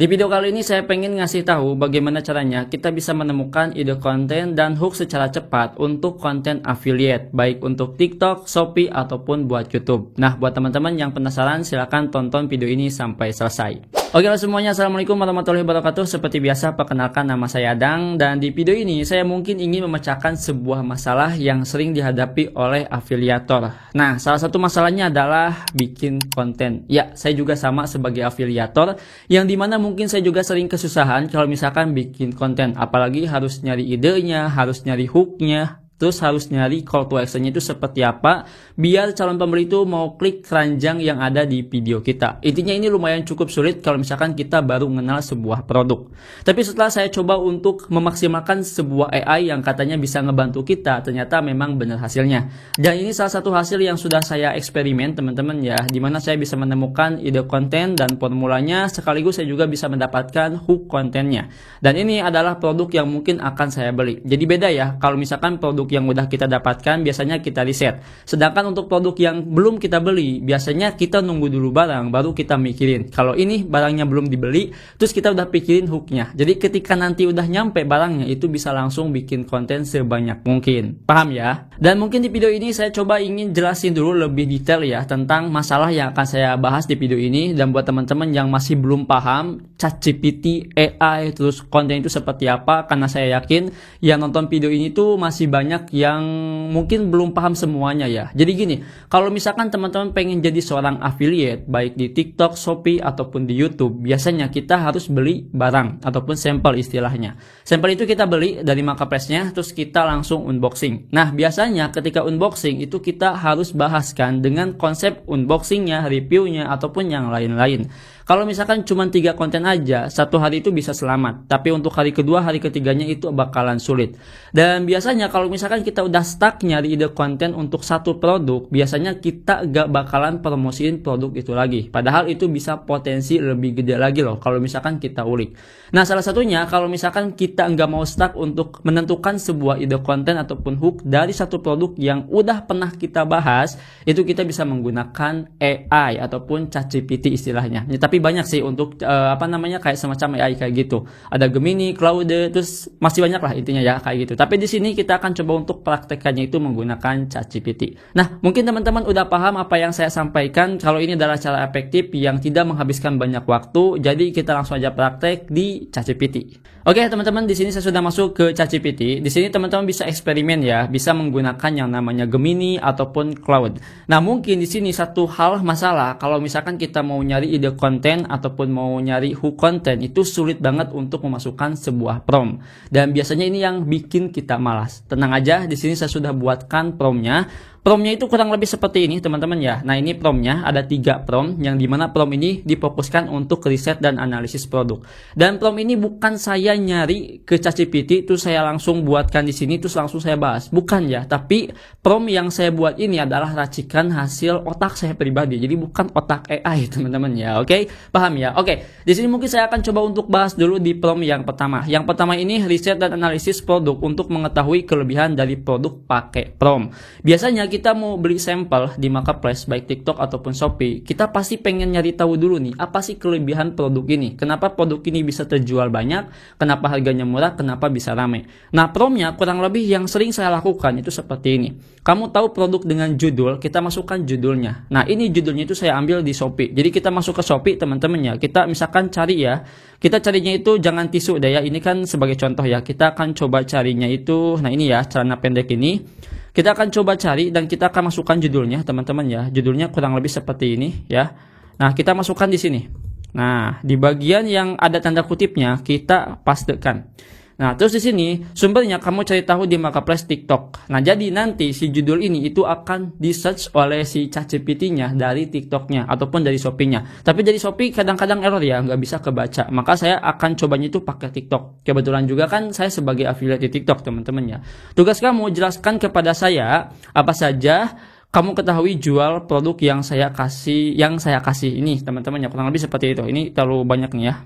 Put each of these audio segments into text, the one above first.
Di video kali ini saya pengen ngasih tahu bagaimana caranya kita bisa menemukan ide konten dan hook secara cepat untuk konten affiliate, baik untuk TikTok, Shopee, ataupun buat YouTube. Nah, buat teman-teman yang penasaran, silahkan tonton video ini sampai selesai. Oke semuanya, assalamualaikum warahmatullahi wabarakatuh. Seperti biasa, perkenalkan nama saya Adang, dan di video ini saya mungkin ingin memecahkan sebuah masalah yang sering dihadapi oleh afiliator. Nah, salah satu masalahnya adalah bikin konten. Ya, saya juga sama sebagai afiliator, yang dimana mungkin saya juga sering kesusahan kalau misalkan bikin konten. Apalagi harus nyari idenya, harus nyari hooknya, terus harus nyari call to action-nya itu seperti apa biar calon pembeli itu mau klik keranjang yang ada di video kita. Intinya ini lumayan cukup sulit kalau misalkan kita baru mengenal sebuah produk. Tapi setelah saya coba untuk memaksimalkan sebuah AI yang katanya bisa ngebantu kita, ternyata memang benar hasilnya. Dan ini salah satu hasil yang sudah saya eksperimen teman-teman ya, dimana saya bisa menemukan ide konten dan formulanya, sekaligus saya juga bisa mendapatkan hook kontennya. Dan ini adalah produk yang mungkin akan saya beli. Jadi beda ya, kalau misalkan produk yang udah kita dapatkan biasanya kita riset. Sedangkan untuk produk yang belum kita beli, biasanya kita nunggu dulu barang baru kita mikirin. Kalau ini barangnya belum dibeli, terus kita udah pikirin hooknya. Jadi ketika nanti udah nyampe barangnya, itu bisa langsung bikin konten sebanyak mungkin. Paham ya? Dan mungkin di video ini saya coba ingin jelasin dulu lebih detail ya tentang masalah yang akan saya bahas di video ini. Dan buat teman-teman yang masih belum paham ChatGPT, AI, terus konten itu seperti apa, karena saya yakin yang nonton video ini tuh masih banyak yang mungkin belum paham semuanya ya. Jadi gini, kalau misalkan teman-teman pengen jadi seorang affiliate baik di TikTok, Shopee, ataupun di YouTube, biasanya kita harus beli barang ataupun sampel istilahnya. Sampel itu kita beli dari marketplace-nya, terus kita langsung unboxing. Nah, biasanya ketika unboxing itu kita harus bahaskan dengan konsep unboxingnya, reviewnya, ataupun yang lain-lain. Kalau misalkan cuma 3 konten aja, satu hari itu bisa selamat. Tapi untuk hari kedua, hari ketiganya itu bakalan sulit. Dan biasanya kalau misalkan kita udah stuck nyari ide konten untuk satu produk, biasanya kita gak bakalan promosiin produk itu lagi. Padahal itu bisa potensi lebih gede lagi loh kalau misalkan kita ulik. Nah, salah satunya kalau misalkan kita nggak mau stuck untuk menentukan sebuah ide konten ataupun hook dari satu produk yang udah pernah kita bahas, itu kita bisa menggunakan AI ataupun ChatGPT istilahnya. Ya, tapi banyak sih untuk kayak semacam AI kayak gitu. Ada Gemini, Claude, terus masih banyak lah intinya ya kayak gitu. Tapi di sini kita akan coba untuk praktekannya itu menggunakan ChatGPT. Nah, mungkin teman-teman udah paham apa yang saya sampaikan. Kalau ini adalah cara efektif yang tidak menghabiskan banyak waktu, jadi kita langsung aja praktek di ChatGPT. Oke teman-teman, di sini saya sudah masuk ke ChatGPT. Di sini teman-teman bisa eksperimen ya, bisa menggunakan yang namanya Gemini ataupun Claude. Nah, mungkin di sini satu hal masalah kalau misalkan kita mau nyari ide konten ataupun mau nyari hook konten, itu sulit banget untuk memasukkan sebuah prompt. Dan biasanya ini yang bikin kita malas. Tenang aja, di sini saya sudah buatkan promptnya. Promptnya itu kurang lebih seperti ini teman-teman ya. Nah, ini promptnya ada 3 prompt, yang dimana prompt ini difokuskan untuk riset dan analisis produk. Dan prompt ini bukan saya nyari ke ChatGPT terus saya langsung buatkan di sini terus langsung saya bahas, bukan ya. Tapi prompt yang saya buat ini adalah racikan hasil otak saya pribadi. Jadi bukan otak AI teman-teman ya. Oke, paham ya? Oke, di sini mungkin saya akan coba untuk bahas dulu di prompt yang pertama. Yang pertama ini riset dan analisis produk untuk mengetahui kelebihan dari produk pakai prompt. Biasanya kita mau beli sampel di marketplace baik TikTok ataupun Shopee, kita pasti pengen nyari tahu dulu nih, apa sih kelebihan produk ini? Kenapa produk ini bisa terjual banyak? Kenapa harganya murah? Kenapa bisa rame? Nah, promptnya kurang lebih yang sering saya lakukan itu seperti ini. Kamu tahu produk dengan judul, kita masukkan judulnya. Nah, ini judulnya itu saya ambil di Shopee. Jadi kita masuk ke Shopee teman-teman ya. Kita misalkan cari ya. Kita carinya itu jangan tisu deh ya. Ini kan sebagai contoh ya. Kita akan coba carinya itu, nah ini ya, celana pendek ini. Kita akan coba cari dan kita akan masukkan judulnya teman-teman ya. Judulnya kurang lebih seperti ini ya. Nah, kita masukkan di sini. Nah, di bagian yang ada tanda kutipnya kita pastekan. Nah, terus di sini sumbernya kamu cari tahu di marketplace TikTok. Nah, jadi nanti si judul ini itu akan di-search oleh si ChatGPT-nya dari TikTok-nya ataupun dari Shopee-nya. Tapi dari Shopee kadang-kadang error ya, nggak bisa kebaca. Maka saya akan cobanya itu pakai TikTok. Kebetulan juga kan saya sebagai affiliate di TikTok, teman-teman ya. Tugas kamu jelaskan kepada saya apa saja kamu ketahui jual produk yang saya kasih ini, teman-teman ya. Kurang lebih seperti itu. Ini terlalu banyak nih ya.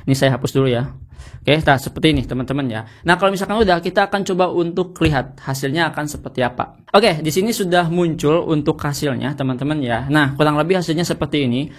Ini saya hapus dulu ya. Oke, nah seperti ini teman-teman ya. Nah, kalau misalkan udah, kita akan coba untuk lihat hasilnya akan seperti apa. Oke, di sini sudah muncul untuk hasilnya teman-teman ya. Nah, kurang lebih hasilnya seperti ini.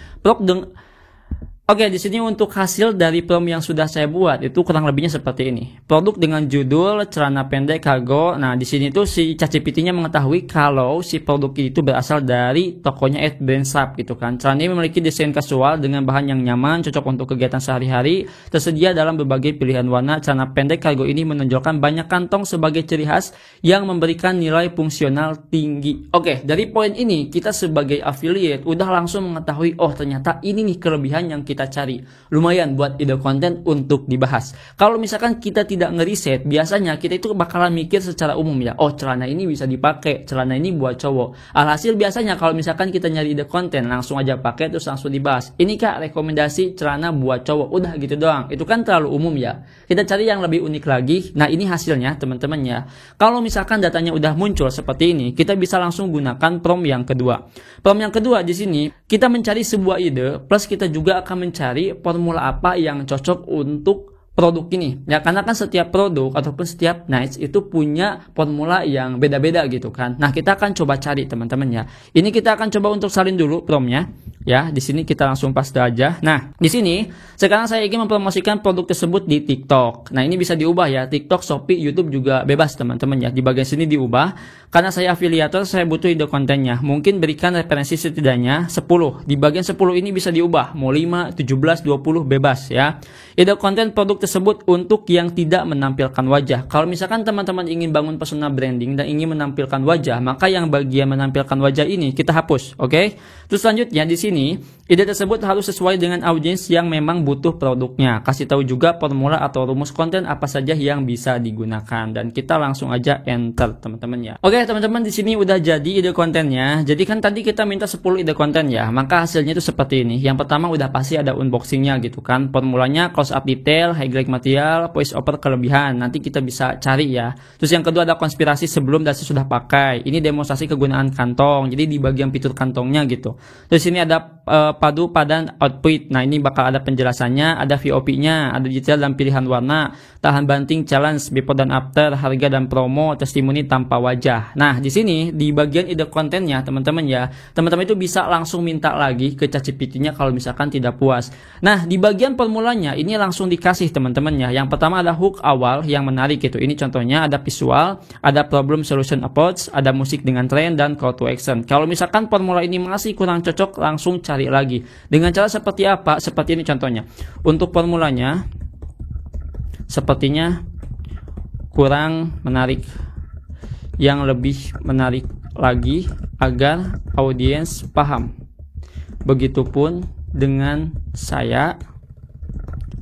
Oke, di sini untuk hasil dari prompt yang sudah saya buat itu kurang lebihnya seperti ini. Produk dengan judul celana pendek cargo. Nah, di sini tuh si ChatGPT-nya mengetahui kalau si produk itu berasal dari tokonya @brandshop gitu kan. Celana ini memiliki desain kasual dengan bahan yang nyaman, cocok untuk kegiatan sehari-hari, tersedia dalam berbagai pilihan warna. Celana pendek cargo ini menonjolkan banyak kantong sebagai ciri khas yang memberikan nilai fungsional tinggi. Oke, dari poin ini kita sebagai affiliate udah langsung mengetahui, oh ternyata ini nih kelebihan yang kita cari. Lumayan buat ide konten untuk dibahas. Kalau misalkan kita tidak ngeriset, biasanya kita itu bakalan mikir secara umum ya, oh celana ini bisa dipakai, celana ini buat cowok. Alhasil biasanya kalau misalkan kita nyari ide konten, langsung aja pakai terus langsung dibahas. Ini kak rekomendasi celana buat cowok, udah gitu doang. Itu kan terlalu umum ya. Kita cari yang lebih unik lagi. Nah ini hasilnya teman-teman ya. Kalau misalkan datanya udah muncul seperti ini, kita bisa langsung gunakan prompt yang kedua. Prompt yang kedua di sini kita mencari sebuah ide, plus kita juga akan mencari formula apa yang cocok untuk produk ini ya, karena kan setiap produk ataupun setiap niche itu punya formula yang beda-beda gitu kan. Nah kita akan coba cari teman-teman ya. Ini kita akan coba untuk salin dulu promptnya ya. Di sini kita langsung paste aja. Nah di sini sekarang saya ingin mempromosikan produk tersebut di TikTok. Nah ini bisa diubah ya, TikTok, Shopee, YouTube juga bebas teman-teman ya. Di bagian sini diubah. Karena saya afiliator, saya butuh ide kontennya. Mungkin berikan referensi setidaknya 10. Di bagian 10 ini bisa diubah. Mau 5, 17, 20 bebas ya. Ide konten produk tersebut untuk yang tidak menampilkan wajah. Kalau misalkan teman-teman ingin bangun persona branding dan ingin menampilkan wajah, maka yang bagian menampilkan wajah ini kita hapus, oke? Terus selanjutnya di sini, ide tersebut harus sesuai dengan audiens yang memang butuh produknya. Kasih tahu juga formula atau rumus konten apa saja yang bisa digunakan dan kita langsung aja enter teman-teman ya. Oke, teman-teman di sini udah jadi ide kontennya. Jadi kan tadi kita minta 10 ide konten ya, maka hasilnya itu seperti ini. Yang pertama udah pasti ada unboxingnya gitu kan. Formulanya close up detail, high grade material, voice over kelebihan. Nanti kita bisa cari ya. Terus yang kedua ada konspirasi sebelum dan sesudah pakai. Ini demonstrasi kegunaan kantong. Jadi di bagian fitur kantongnya gitu. Terus ini ada padu padan outfit. Nah ini bakal ada penjelasannya, ada VOP-nya, ada detail dan pilihan warna, tahan banting challenge, before dan after, harga dan promo, testimoni tanpa wajah. Nah di sini di bagian ide kontennya teman-teman ya, teman-teman itu bisa langsung minta lagi ke ChatGPT-nya kalau misalkan tidak puas. Nah di bagian formulanya ini langsung dikasih teman-teman ya. Yang pertama ada hook awal yang menarik gitu. Ini contohnya ada visual, ada problem solution approach, ada musik dengan tren dan call to action. Kalau misalkan formula ini masih kurang cocok, langsung cari lagi. Dengan cara seperti apa? Seperti ini contohnya. Untuk formulanya sepertinya kurang menarik. Yang lebih menarik lagi agar audiens paham. Begitupun dengan saya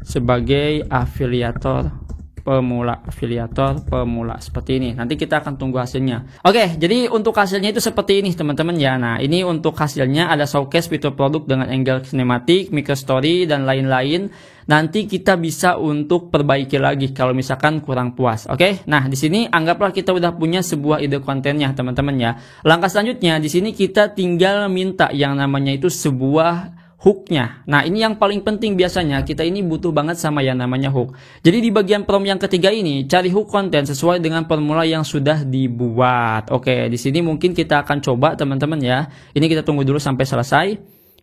sebagai afiliator pemula seperti ini. Nanti kita akan tunggu hasilnya. Oke, jadi untuk hasilnya itu seperti ini teman-teman ya. Nah ini untuk hasilnya ada showcase fitur produk dengan angle sinematik, micro story dan lain-lain. Nanti kita bisa untuk perbaiki lagi kalau misalkan kurang puas. Oke, nah di sini anggaplah kita udah punya sebuah ide kontennya teman-teman ya. Langkah selanjutnya di sini kita tinggal minta yang namanya itu sebuah hooknya. Nah ini yang paling penting biasanya kita ini butuh banget sama yang namanya hook. Jadi di bagian prompt yang ketiga ini cari hook konten sesuai dengan formula yang sudah dibuat. Oke, di sini mungkin kita akan coba teman-teman ya. Ini kita tunggu dulu sampai selesai.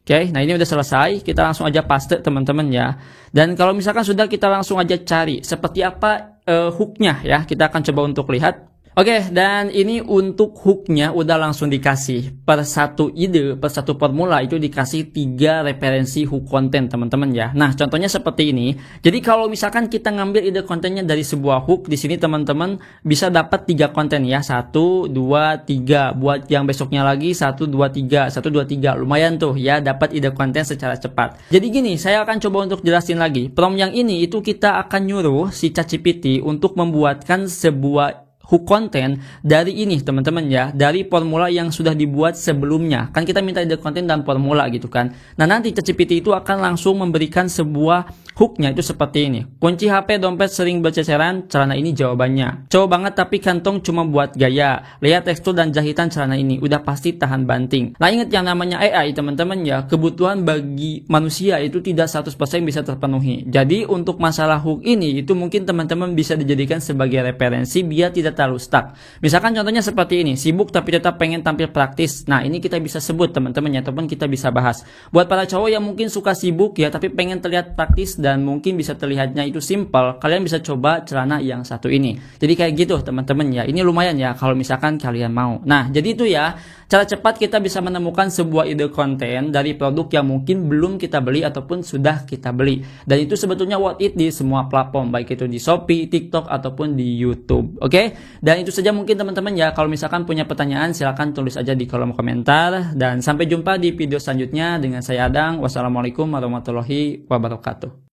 Oke, nah ini udah selesai. Kita langsung aja paste teman-teman ya. Dan kalau misalkan sudah, kita langsung aja cari seperti apa hooknya ya. Kita akan coba untuk lihat. Oke, dan ini untuk hooknya udah langsung dikasih. Per satu ide, per satu formula itu dikasih 3 referensi hook konten teman-teman ya. Nah, contohnya seperti ini. Jadi kalau misalkan kita ngambil ide kontennya dari sebuah hook, di sini teman-teman bisa dapat 3 konten ya. 1, 2, 3. Buat yang besoknya lagi 1, 2, 3. 1, 2, 3. Lumayan tuh ya, dapat ide konten secara cepat. Jadi gini, saya akan coba untuk jelasin lagi. Prompt yang ini itu kita akan nyuruh si ChatGPT untuk membuatkan sebuah hook konten dari ini teman-teman ya, dari formula yang sudah dibuat sebelumnya. Kan kita minta ide konten dan formula gitu kan. Nah nanti ChatGPT itu akan langsung memberikan sebuah Hooknya itu seperti ini. Kunci HP dompet sering berceceran, celana ini jawabannya. Cowok banget tapi kantong cuma buat gaya. Lihat tekstur dan jahitan celana ini, udah pasti tahan banting. Nah ingat yang namanya AI teman-teman ya, kebutuhan bagi manusia itu tidak 100% bisa terpenuhi. Jadi untuk masalah hook ini, itu mungkin teman-teman bisa dijadikan sebagai referensi biar tidak terlalu stuck. Misalkan contohnya seperti ini, sibuk tapi tetap pengen tampil praktis. Nah ini kita bisa sebut teman-teman ya, ataupun kita bisa bahas. Buat para cowok yang mungkin suka sibuk ya, tapi pengen terlihat praktis dan mungkin bisa terlihatnya itu simple, kalian bisa coba celana yang satu ini. Jadi kayak gitu teman-teman ya, ini lumayan ya kalau misalkan kalian mau. Nah jadi itu ya, cara cepat kita bisa menemukan sebuah ide konten dari produk yang mungkin belum kita beli ataupun sudah kita beli. Dan itu sebetulnya worth it di semua platform, baik itu di Shopee, TikTok, ataupun di YouTube. Oke? Dan itu saja mungkin teman-teman ya, kalau misalkan punya pertanyaan silahkan tulis aja di kolom komentar. Dan sampai jumpa di video selanjutnya dengan saya Adang. Wassalamualaikum warahmatullahi wabarakatuh.